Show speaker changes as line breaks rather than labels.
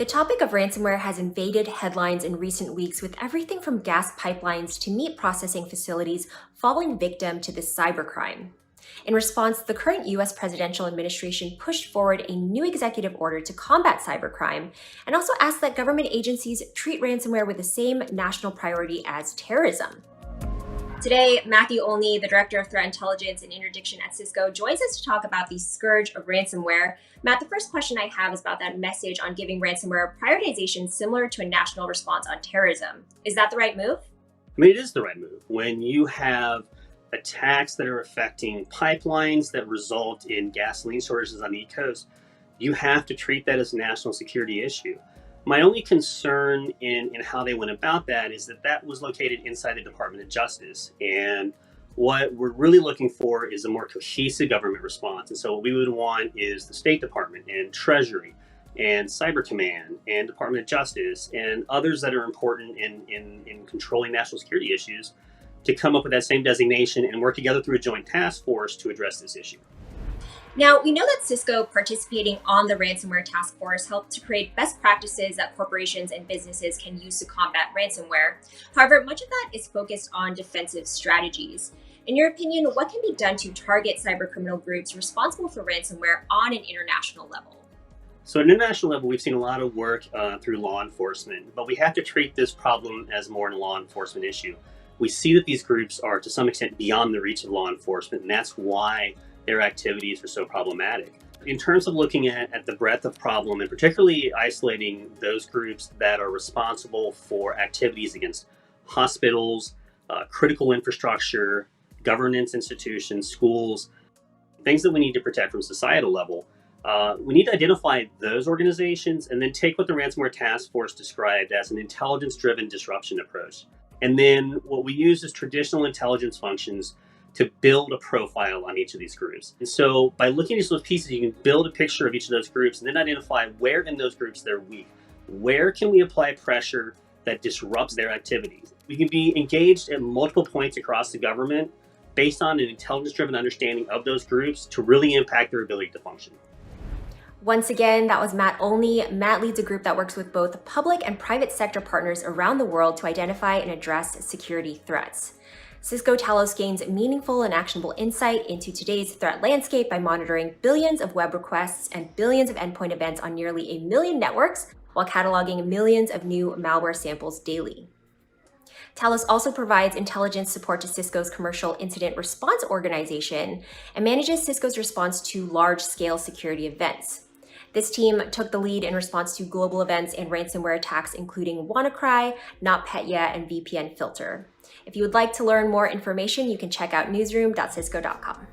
The topic of ransomware has invaded headlines in recent weeks with everything from gas pipelines to meat processing facilities falling victim to this cybercrime. In response, the current US presidential administration pushed forward a new executive order to combat cybercrime and also asked that government agencies treat ransomware with the same national priority as terrorism. Today, Matthew Olney, the Director of Threat Intelligence and Interdiction at Cisco, joins us to talk about the scourge of ransomware. Matt, the first question I have is about that message on giving ransomware prioritization similar to a national response on terrorism. Is that the right move?
I mean, it is the right move. When you have attacks that are affecting pipelines that result in gasoline shortages on the East Coast, you have to treat that as a national security issue. My only concern in how they went about that is that was located inside the Department of Justice. And what we're really looking for is a more cohesive government response. And so what we would want is the State Department and Treasury and Cyber Command and Department of Justice and others that are important in controlling national security issues to come up with that same designation and work together through a joint task force to address this issue.
Now, we know that Cisco participating on the ransomware task force helped to create best practices that corporations and businesses can use to combat ransomware. However, much of that is focused on defensive strategies. In your opinion, what can be done to target cybercriminal groups responsible for ransomware on an international level?
So at an international level, we've seen a lot of work through law enforcement, but we have to treat this problem as more than a law enforcement issue. We see that these groups are to some extent beyond the reach of law enforcement, and that's why their activities are so problematic. In terms of looking at the breadth of problem and particularly isolating those groups that are responsible for activities against hospitals, critical infrastructure, governance institutions, schools, things that we need to protect from societal level, we need to identify those organizations and then take what the ransomware task force described as an intelligence-driven disruption approach. And then what we use is traditional intelligence functions to build a profile on each of these groups. And so by looking at those pieces, you can build a picture of each of those groups and then identify where in those groups they're weak. Where can we apply pressure that disrupts their activities? We can be engaged at multiple points across the government based on an intelligence-driven understanding of those groups to really impact their ability to function.
Once again, that was Matt Olney. Matt leads a group that works with both public and private sector partners around the world to identify and address security threats. Cisco Talos gains meaningful and actionable insight into today's threat landscape by monitoring billions of web requests and billions of endpoint events on nearly 1 million networks while cataloging millions of new malware samples daily. Talos also provides intelligence support to Cisco's commercial incident response organization and manages Cisco's response to large-scale security events. This team took the lead in response to global events and ransomware attacks, including WannaCry, NotPetya, and VPN Filter. If you would like to learn more information, you can check out newsroom.cisco.com.